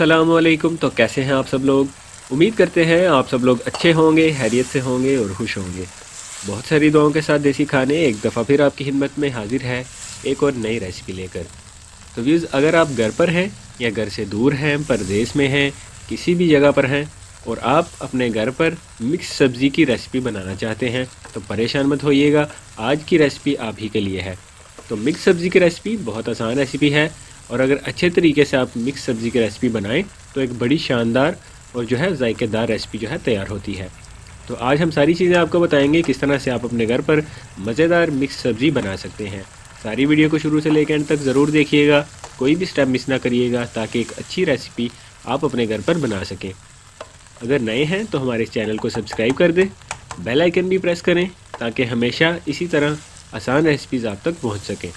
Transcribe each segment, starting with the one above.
अस्सलामुअलैकुम। तो कैसे हैं आप सब लोग। उम्मीद करते हैं आप सब लोग अच्छे होंगे, हैरियत से होंगे और खुश होंगे। बहुत सारी दुआओं के साथ देसी खाने एक दफ़ा फिर आपकी हिम्मत में हाजिर है, एक और नई रेसिपी लेकर। तो व्यूज़, अगर आप घर पर हैं या घर से दूर हैं, परदेश में हैं, किसी भी जगह पर हैं और आप अपने घर पर मिक्स सब्ज़ी की रेसिपी बनाना चाहते हैं तो परेशान मत होइएगा, आज की रेसिपी आप ही के लिए है। तो मिक्स सब्ज़ी की रेसिपी बहुत आसान रेसिपी है और अगर अच्छे तरीके से आप मिक्स सब्ज़ी की रेसिपी बनाएं तो एक बड़ी शानदार और जो है जायकेदार रेसिपी जो है तैयार होती है। तो आज हम सारी चीज़ें आपको बताएंगे किस तरह से आप अपने घर पर मज़ेदार मिक्स सब्ज़ी बना सकते हैं। सारी वीडियो को शुरू से लेकर एंड तक ज़रूर देखिएगा, कोई भी स्टेप मिस ना करिएगा ताकि एक अच्छी रेसिपी आप अपने घर पर बना सकें। अगर नए हैं तो हमारे चैनल को सब्सक्राइब कर दें, बेल आइकन भी प्रेस करें ताकि हमेशा इसी तरह आसान रेसिपीज़ आप तक पहुंच सकें।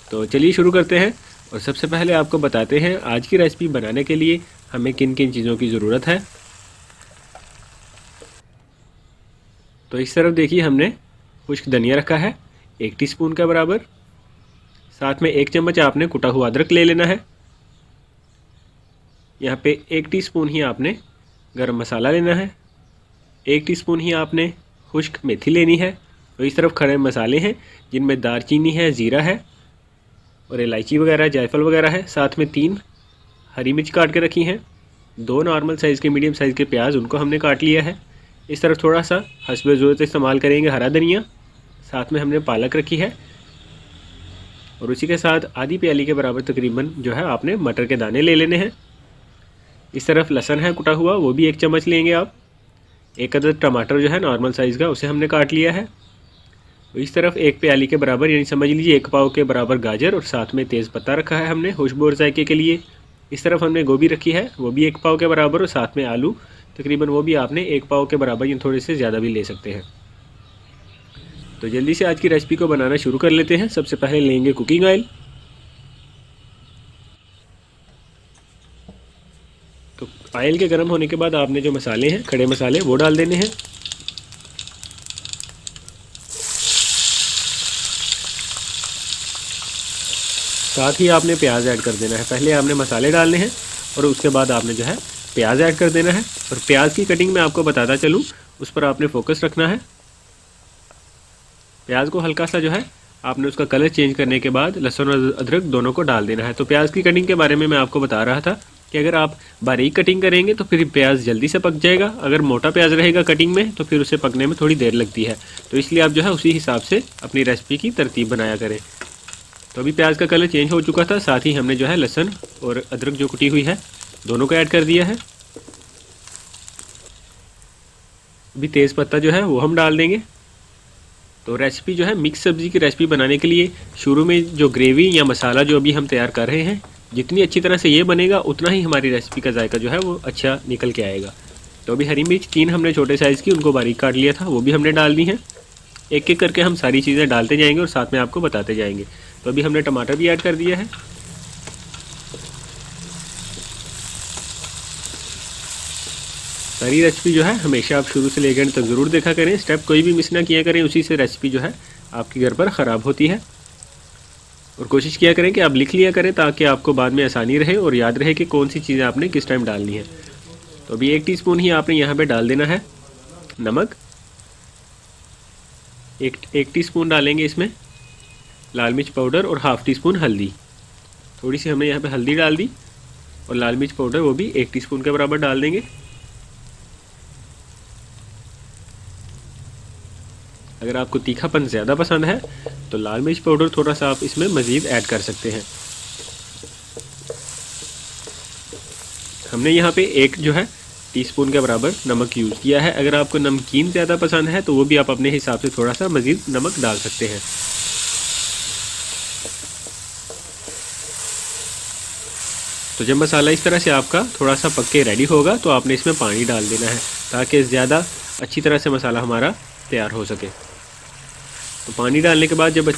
तो चलिए शुरू करते हैं और सबसे पहले आपको बताते हैं आज की रेसिपी बनाने के लिए हमें किन किन चीज़ों की ज़रूरत है। तो इस तरफ देखिए, हमने खुश्क धनिया रखा है 1 टीस्पून के बराबर। साथ में 1 चम्मच आपने कुटा हुआ अदरक ले लेना है। यहाँ पे 1 टीस्पून ही आपने गरम मसाला लेना है। 1 टीस्पून ही आपने खुश्क मेथी लेनी है। और इस तरफ खड़े मसाले हैं जिनमें दालचीनी है, ज़ीरा है और इलायची वगैरह, जायफल वगैरह है। साथ में 3 हरी मिर्च काट के रखी हैं। 2 नॉर्मल साइज़ के मीडियम साइज़ के प्याज, उनको हमने काट लिया है। इस तरफ थोड़ा सा हस्बे ज़रूरत इस्तेमाल करेंगे हरा धनिया। साथ में हमने पालक रखी है और उसी के साथ आधी प्याली के बराबर तकरीबन जो है आपने मटर के दाने ले लेने हैं। इस तरफ लहसुन है कुटा हुआ, वो भी 1 चम्मच लेंगे आप। 1 अदद टमाटर जो है नॉर्मल साइज़ का, उसे हमने काट लिया है। इस तरफ 1 प्याली के बराबर यानी समझ लीजिए 1 पाव के बराबर गाजर और साथ में तेज़ पत्ता रखा है हमने खुशबू और जायके के लिए। इस तरफ हमने गोभी रखी है, वो भी 1 पाव के बराबर और साथ में आलू तकरीबन वो भी आपने 1 पाव के बराबर या थोड़े से ज़्यादा भी ले सकते हैं। तो जल्दी से आज की रेसिपी को बनाना शुरू कर लेते हैं। सबसे पहले लेंगे कुकिंग ऑयल। तो ऑयल के गर्म होने के बाद आपने जो मसाले हैं, खड़े मसाले, वो डाल देने हैं। साथ ही आपने प्याज ऐड कर देना है। पहले आपने मसाले डालने हैं और उसके बाद आपने जो है प्याज ऐड कर देना है। और प्याज की कटिंग मैं आपको बताता चलूँ, उस पर आपने फोकस रखना है। प्याज को हल्का सा जो है आपने उसका कलर चेंज करने के बाद लहसुन और अदरक दोनों को डाल देना है। तो प्याज की कटिंग के बारे में मैं आपको बता रहा था कि अगर आप बारीक कटिंग करेंगे तो फिर प्याज जल्दी से पक जाएगा। अगर मोटा प्याज रहेगा कटिंग में तो फिर उसे पकने में थोड़ी देर लगती है। तो इसलिए आप जो है उसी हिसाब से अपनी रेसिपी की तरतीब बनाया करें। तो अभी प्याज का कलर चेंज हो चुका था। साथ ही हमने जो है लहसुन और अदरक जो कुटी हुई है दोनों को ऐड कर दिया है। अभी तेज़ पत्ता जो है वो हम डाल देंगे। तो रेसिपी जो है मिक्स सब्ज़ी की रेसिपी बनाने के लिए शुरू में जो ग्रेवी या मसाला जो अभी हम तैयार कर रहे हैं, जितनी अच्छी तरह से ये बनेगा उतना ही हमारी रेसिपी का जायका जो है वो अच्छा निकल के आएगा। तो अभी हरी मिर्च 3 हमने छोटे साइज़ की, उनको बारीक काट लिया था, वो भी हमने डाल दी हैं। एक एक करके हम सारी चीज़ें डालते जाएंगे और साथ में आपको बताते जाएंगे। तो अभी हमने टमाटर भी ऐड कर दिया है। सारी रेसिपी जो है हमेशा आप शुरू से लेकर तक ज़रूर देखा करें, स्टेप कोई भी मिस ना किया करें, उसी से रेसिपी जो है आपके घर पर ख़राब होती है। और कोशिश किया करें कि आप लिख लिया करें ताकि आपको बाद में आसानी रहे और याद रहे कि कौन सी चीज़ें आपने किस टाइम डालनी है। तो अभी 1 टीस्पून ही आपने यहाँ पे डाल देना है नमक। एक टीस्पून डालेंगे इसमें लाल मिर्च पाउडर और हाफ़ टी स्पून हल्दी। थोड़ी सी हमने यहाँ पे हल्दी डाल दी और लाल मिर्च पाउडर वो भी 1 टीस्पून के बराबर डाल देंगे। अगर आपको तीखापन ज़्यादा पसंद है तो लाल मिर्च पाउडर थोड़ा सा आप इसमें मज़ीद ऐड कर सकते हैं। हमने यहाँ पे 1 जो है टीस्पून के बराबर नमक यूज़ किया है। अगर आपको नमकीन ज़्यादा पसंद है तो वो भी आप अपने हिसाब से थोड़ा सा मज़ीद नमक डाल सकते हैं। तो जब मसाला इस तरह से आपका थोड़ा सा पक के रेडी होगा तो आपने इसमें पानी डाल देना है ताकि ज़्यादा अच्छी तरह से मसाला हमारा तैयार हो सके। तो पानी डालने के बाद जब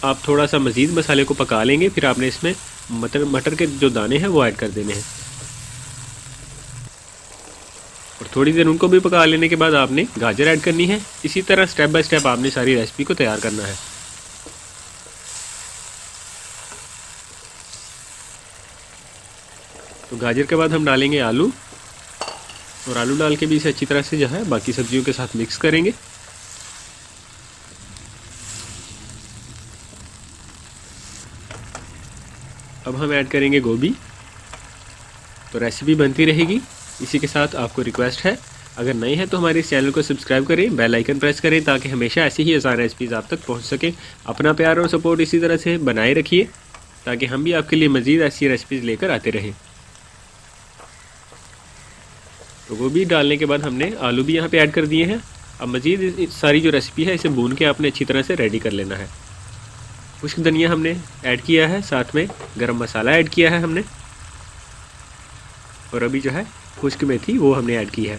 आप थोड़ा सा मज़ीद मसाले को पका लेंगे फिर आपने इसमें मटर के जो दाने हैं वो ऐड कर देने हैं और थोड़ी देर उनको भी पका लेने के बाद आपने गाजर ऐड करनी है। इसी तरह स्टेप बाय स्टेप आपने सारी रेसिपी को तैयार करना है। तो गाजर के बाद हम डालेंगे आलू, और आलू डाल के भी इसे अच्छी तरह से जो है बाकी सब्जियों के साथ मिक्स करेंगे। अब हम ऐड करेंगे गोभी। तो रेसिपी बनती रहेगी। इसी के साथ आपको रिक्वेस्ट है, अगर नए हैं तो हमारे इस चैनल को सब्सक्राइब करें, बेल आइकन प्रेस करें ताकि हमेशा ऐसी ही आसान रेसिपीज़ आप तक पहुंच सकें। अपना प्यार और सपोर्ट इसी तरह से बनाए रखिए ताकि हम भी आपके लिए मज़ीद ऐसी रेसिपीज़ लेकर आते रहें। तो गोभी डालने के बाद हमने आलू भी यहाँ पे ऐड कर दिए हैं। अब मज़ीद सारी जो रेसिपी है इसे भून के आपने अच्छी तरह से रेडी कर लेना है। खुश्क धनिया हमने ऐड किया है, साथ में गरम मसाला ऐड किया है हमने, और अभी जो है खुश्क मेथी वो हमने ऐड की है।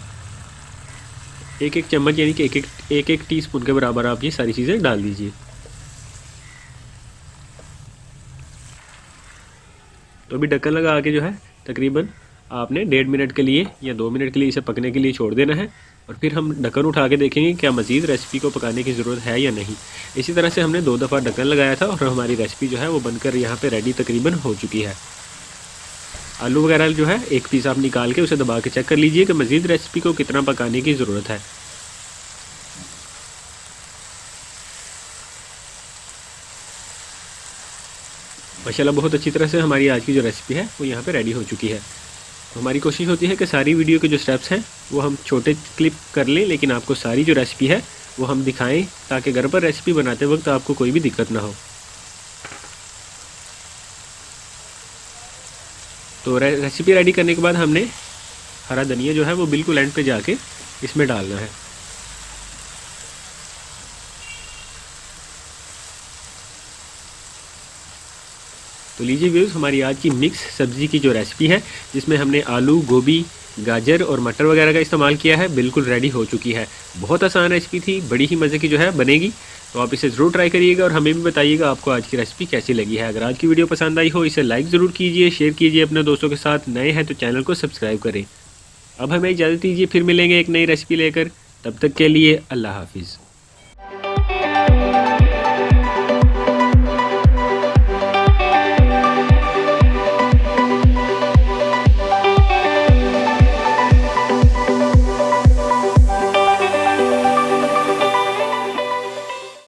एक एक चम्मच यानी कि एक एक टीस्पून के बराबर आप ये सारी चीज़ें डाल दीजिए। तो अभी ढक्कन लगा के जो है तकरीबन आपने 1.5 मिनट के लिए या 2 मिनट के लिए इसे पकने के लिए छोड़ देना है, और फिर हम ढक्कन उठा के देखेंगे क्या मज़ीद रेसिपी को पकाने की ज़रूरत है या नहीं। इसी तरह से हमने 2 दफ़ा ढक्कन लगाया था और हमारी रेसिपी जो है वो बनकर यहाँ पे रेडी तकरीबन हो चुकी है। आलू वगैरह जो है एक पीस आप निकाल के उसे दबा के चेक कर लीजिए कि मज़ीद रेसिपी को कितना पकाने की ज़रूरत है। माशाल्लाह बहुत अच्छी तरह से हमारी आज की जो रेसिपी है वो यहाँ पे रेडी हो चुकी है। तो हमारी कोशिश होती है कि सारी वीडियो के जो स्टेप्स हैं वो हम छोटे क्लिप कर लें, लेकिन आपको सारी जो रेसिपी है वो हम दिखाएं ताकि घर पर रेसिपी बनाते वक्त आपको कोई भी दिक्कत ना हो। तो रेसिपी रेडी करने के बाद हमने हरा धनिया जो है वो बिल्कुल एंड पे जाके इसमें डालना है। तो लीजिए व्यूज़, हमारी आज की मिक्स सब्ज़ी की जो रेसिपी है जिसमें हमने आलू, गोभी, गाजर और मटर वगैरह का इस्तेमाल किया है, बिल्कुल रेडी हो चुकी है। बहुत आसान रेसिपी थी, बड़ी ही मज़े की जो है बनेगी। तो आप इसे ज़रूर ट्राई करिएगा और हमें भी बताइएगा आपको आज की रेसिपी कैसी लगी है। अगर आज की वीडियो पसंद आई हो इसे लाइक ज़रूर कीजिए, शेयर कीजिए अपने दोस्तों के साथ। नए हैं तो चैनल को सब्सक्राइब करें। अब हमें इजाज़त दीजिए, फिर मिलेंगे एक नई रेसिपी लेकर। तब तक के लिए अल्लाह हाफिज़।